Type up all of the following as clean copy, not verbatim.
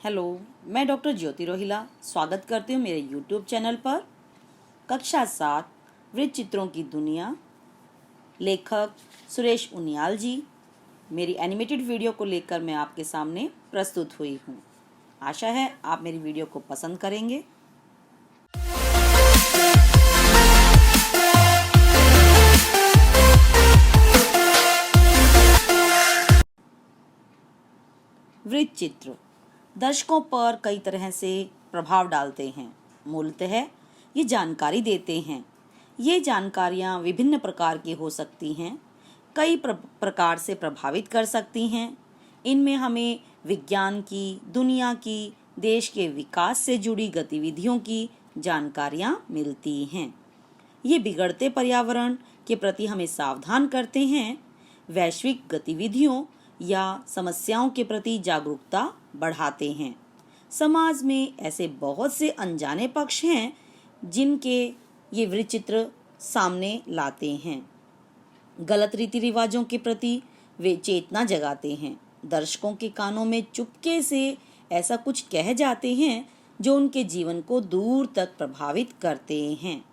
Hello, मैं doctor ज्योति रोहिला स्वागत करती हूँ मेरे यूट्यूब चैनल पर। कक्षा 7 वृत्त चित्रों की दुनिया, लेखक सुरेश उनियाल जी। मेरी एनिमेटेड वीडियो को लेकर मैं आपके सामने प्रस्तुत हुई हूँ। आशा है आप मेरी वीडियो को पसंद करेंगे। वृत्त चित्र दर्शकों पर कई तरह से प्रभाव डालते हैं। मूलतः ये जानकारी देते हैं। ये जानकारियाँ विभिन्न प्रकार की हो सकती हैं, कई प्रकार से प्रभावित कर सकती हैं। इनमें हमें विज्ञान की, दुनिया की, देश के विकास से जुड़ी गतिविधियों की जानकारियाँ मिलती हैं। ये बिगड़ते पर्यावरण के प्रति हमें सावधान करते हैं, वैश्विक गतिविधियों या समस्याओं के प्रति जागरूकता बढ़ाते हैं। समाज में ऐसे बहुत से अनजाने पक्ष हैं जिनके ये वृत्त चित्र सामने लाते हैं। गलत रीति रिवाजों के प्रति वे चेतना जगाते हैं। दर्शकों के कानों में चुपके से ऐसा कुछ कह जाते हैं जो उनके जीवन को दूर तक प्रभावित करते हैं।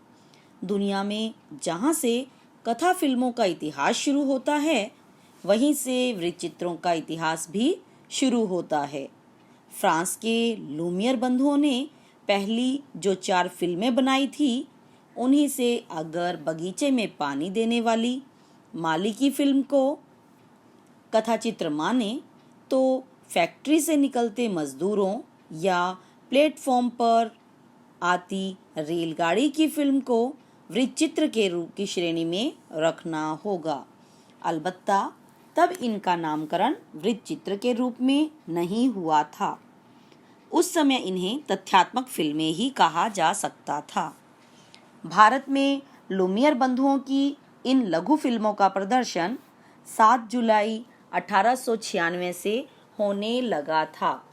दुनिया में जहाँ से कथा फिल्मों का इतिहास शुरू होता है, वहीं से वृत्त चित्रों का इतिहास भी शुरू होता है। फ्रांस के लूमियर बंधुओं ने पहली जो 4 फिल्में बनाई थी, उन्हीं से अगर बगीचे में पानी देने वाली माली की फिल्म को कथा चित्र माने, तो फैक्ट्री से निकलते मजदूरों या प्लेटफॉर्म पर आती रेलगाड़ी की फिल्म को वृत्त चित्र के रूप की श्रेणी में रखना होगा। अलबत्ता तब इनका नामकरण वृत्त चित्र के रूप में नहीं हुआ था। उस समय इन्हें तथ्यात्मक फिल्में ही कहा जा सकता था। भारत में लूमियर बंधुओं की इन लघु फिल्मों का प्रदर्शन 7 जुलाई 1896 से होने लगा था।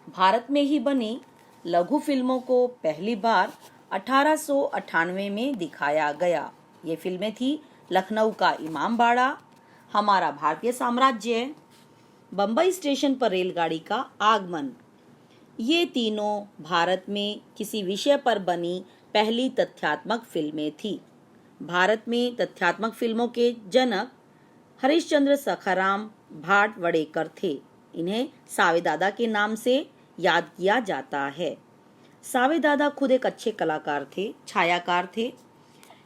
भारत में ही बनी लघु फिल्मों को पहली बार 1898 में दिखाया गया। ये फिल्में थी लखनऊ का इमामबाड़ा, हमारा भारतीय साम्राज्य, बम्बई स्टेशन पर रेलगाड़ी का आगमन। ये तीनों भारत में किसी विषय पर बनी पहली तथ्यात्मक फिल्में थी। भारत में तथ्यात्मक फिल्मों के जनक हरिश्चंद्र सखाराम भाटवड़ेकर थे। इन्हें सावेदादा के नाम से याद किया जाता है। सावेदादा खुद एक अच्छे कलाकार थे, छायाकार थे।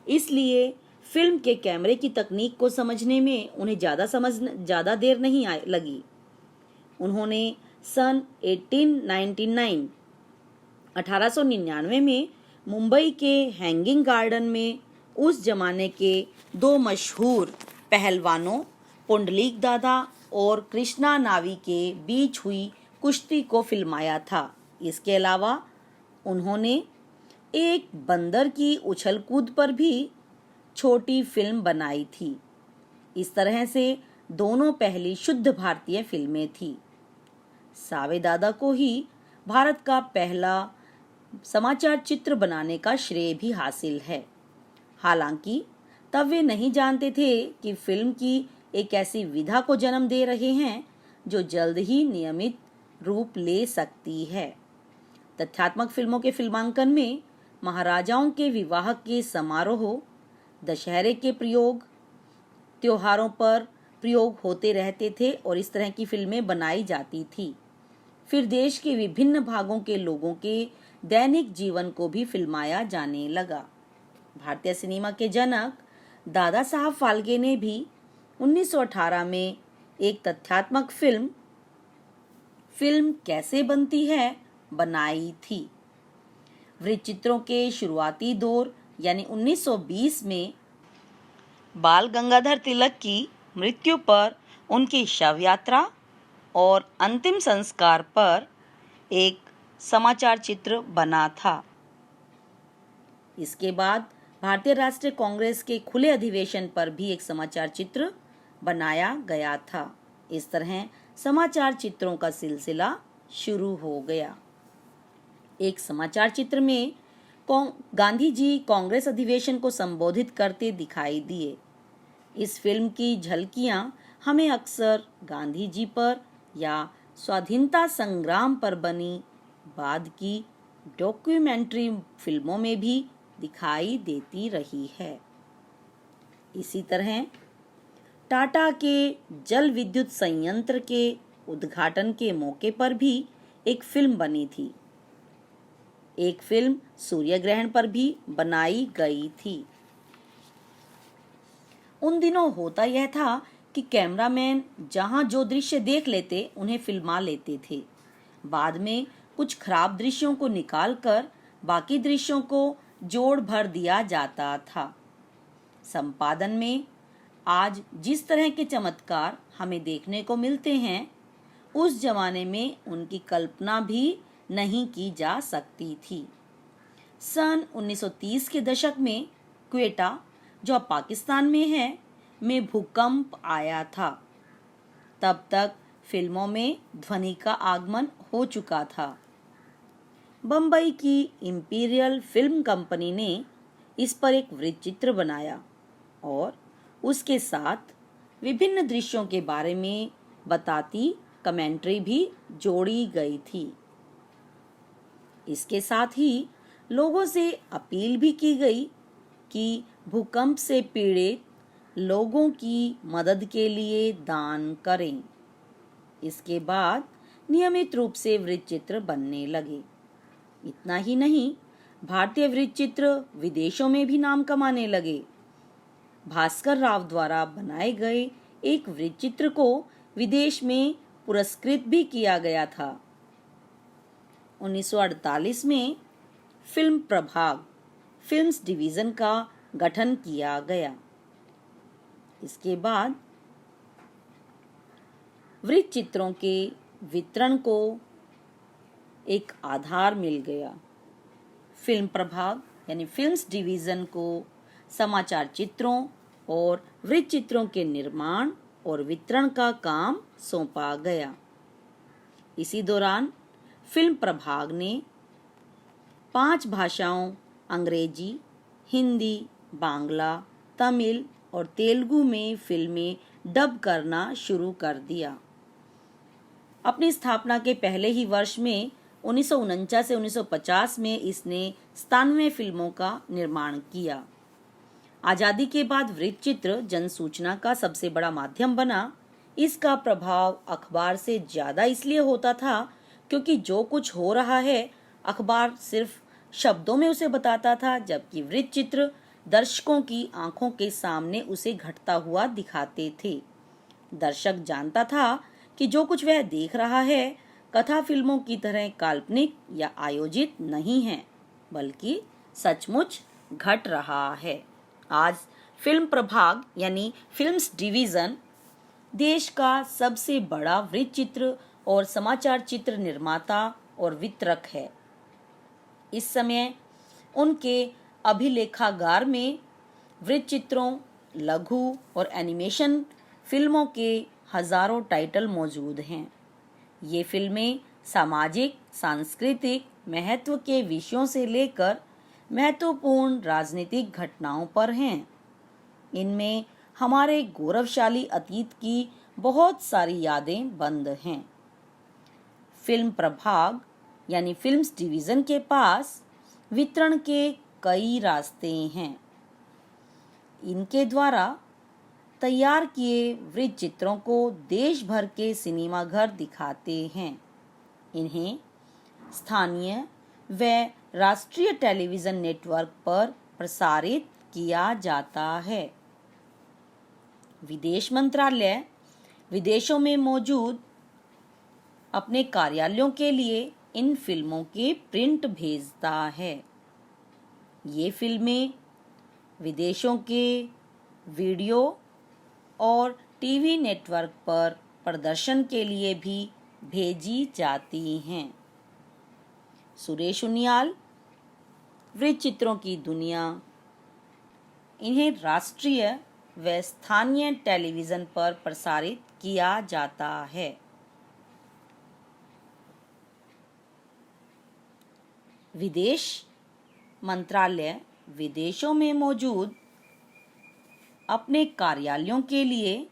इसलिए फिल्म के कैमरे की तकनीक को समझने में उन्हें ज़्यादा देर नहीं लगी। उन्होंने सन 1899 में मुंबई के हैंगिंग गार्डन में उस जमाने के 2 मशहूर पहलवानों पुंडलीक दादा और कृष्णा नावी के बीच हुई कुश्ती को फिल्माया था। इसके अलावा उन्होंने एक बंदर की उछल कूद पर भी छोटी फिल्म बनाई थी। इस तरह से दोनों पहली शुद्ध भारतीय फिल्में थी। सावेदादा को ही भारत का पहला समाचार चित्र बनाने का श्रेय भी हासिल है। हालांकि तब वे नहीं जानते थे कि फिल्म की एक ऐसी विधा को जन्म दे रहे हैं जो जल्द ही नियमित रूप ले सकती है। तथ्यात्मक फिल्मों के फिल्मांकन में महाराजाओं के विवाह के समारोह, दशहरे के प्रयोग, त्योहारों पर प्रयोग होते रहते थे और इस तरह की फिल्में बनाई जाती थी। फिर देश के विभिन्न भागों के लोगों के दैनिक जीवन को भी फिल्माया जाने लगा। भारतीय सिनेमा के जनक दादा साहब फाल्के ने भी 1918 में एक तथ्यात्मक फिल्म कैसे बनती है बनाई थी। वृत्त चित्रों के शुरुआती दौर यानी 1920 में बाल गंगाधर तिलक की मृत्यु पर उनकी शव यात्रा और अंतिम संस्कार पर एक समाचार चित्र बना था। इसके बाद भारतीय राष्ट्रीय कांग्रेस के खुले अधिवेशन पर भी एक समाचार चित्र बनाया गया था। इस तरह समाचार चित्रों का सिलसिला शुरू हो गया। एक समाचार चित्र में गांधी जी कांग्रेस अधिवेशन को संबोधित करते दिखाई दिए। इस फिल्म की झलकियां हमें अक्सर गांधी जी पर या स्वाधीनता संग्राम पर बनी बाद की डॉक्यूमेंट्री फिल्मों में भी दिखाई देती रही है। इसी तरह टाटा के जल विद्युत संयंत्र के उद्घाटन के मौके पर भी एक फिल्म बनी थी। एक फिल्म सूर्य ग्रहण पर भी बनाई गई थी। उन दिनों होता यह था कि कैमरामैन जहां जो दृश्य देख लेते उन्हें फिल्मा लेते थे। बाद में कुछ खराब दृश्यों को निकालकर बाकी दृश्यों को जोड़ भर दिया जाता था। संपादन में आज जिस तरह के चमत्कार हमें देखने को मिलते हैं, उस जमाने में उनकी कल्पना भी नहीं की जा सकती थी। सन 1930 के दशक में क्वेटा, जो अब पाकिस्तान में है, में भूकंप आया था। तब तक फिल्मों में ध्वनि का आगमन हो चुका था। बम्बई की इंपीरियल फिल्म कंपनी ने इस पर एक वृत्तचित्र बनाया और उसके साथ विभिन्न दृश्यों के बारे में बताती कमेंट्री भी जोड़ी गई थी। इसके साथ ही लोगों से अपील भी की गई कि भूकंप से पीड़ित लोगों की मदद के लिए दान करें। इसके बाद नियमित रूप से वृत्तचित्र बनने लगे। इतना ही नहीं, भारतीय वृत्तचित्र विदेशों में भी नाम कमाने लगे। भास्कर राव द्वारा बनाए गए एक वृत्तचित्र को विदेश में पुरस्कृत भी किया गया था। 1948 में फिल्म प्रभाग, फिल्म्स डिवीजन का गठन किया गया। इसके बाद वृत्तचित्रों के वितरण को एक आधार मिल गया। फिल्म प्रभाग यानी फिल्म्स डिवीजन को समाचार चित्रों और वृत्तचित्रों के निर्माण और वितरण का काम सौंपा गया। इसी दौरान फिल्म प्रभाग ने 5 भाषाओं अंग्रेजी, हिंदी, बांग्ला, तमिल और तेलुगु में फिल्में डब करना शुरू कर दिया। अपनी स्थापना के पहले ही वर्ष में 1949 से 1950 में इसने 97 फिल्मों का निर्माण किया। आजादी के बाद वृत्तचित्र जनसूचना का सबसे बड़ा माध्यम बना। इसका प्रभाव अखबार से ज्यादा इसलिए होता था क्योंकि जो कुछ हो रहा है अखबार सिर्फ शब्दों में उसे बताता था, जबकि वृत्तचित्र दर्शकों की आंखों के सामने उसे घटता हुआ दिखाते थे। दर्शक जानता था कि जो कुछ वह देख रहा है कथा फिल्मों की तरह काल्पनिक या आयोजित नहीं है, बल्कि सचमुच घट रहा है। आज फिल्म प्रभाग यानी फिल्म्स डिवीजन देश का सबसे बड़ा वृत्तचित्र और समाचार चित्र निर्माता और वितरक है। इस समय उनके अभिलेखागार में वृत्तचित्रों, लघु और एनिमेशन फिल्मों के हजारों टाइटल मौजूद हैं। ये फिल्में सामाजिक, सांस्कृतिक महत्व के विषयों से लेकर महत्वपूर्ण राजनीतिक घटनाओं पर हैं। इनमें हमारे गौरवशाली अतीत की बहुत सारी यादें बंद हैं। फिल्म प्रभाग यानी फिल्म्स डिवीजन के पास वितरण के कई रास्ते हैं। इनके द्वारा तैयार किए वृत्तचित्रों को देश भर के सिनेमाघर दिखाते हैं। इन्हें स्थानीय व राष्ट्रीय टेलीविजन नेटवर्क पर प्रसारित किया जाता है। विदेश मंत्रालय विदेशों में मौजूद अपने कार्यालयों के लिए इन फिल्मों के प्रिंट भेजता है। ये फिल्में विदेशों के वीडियो और टीवी नेटवर्क पर प्रदर्शन के लिए भी भेजी जाती हैं। सुरेश उनियाल, वृत्तचित्रों की दुनिया। इन्हें राष्ट्रीय व स्थानीय टेलीविजन पर प्रसारित किया जाता है। विदेश मंत्रालय विदेशों में मौजूद अपने कार्यालयों के लिए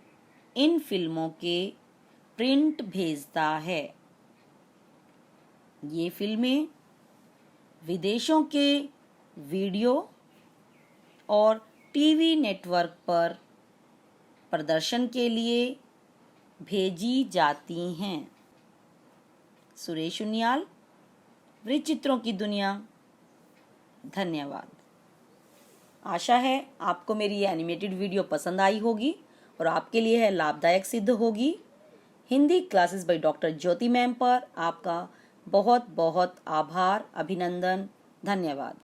इन फिल्मों के प्रिंट भेजता है। ये फिल्में विदेशों के वीडियो और टीवी नेटवर्क पर प्रदर्शन के लिए भेजी जाती हैं। सुरेश उनियाल, वृत्तचित्रों की दुनिया। धन्यवाद। आशा है आपको मेरी ये एनिमेटेड वीडियो पसंद आई होगी और आपके लिए है लाभदायक सिद्ध होगी। Hindi classes by doctor Jyoti ma'am पर आपका बहुत बहुत आभार, अभिनंदन, धन्यवाद।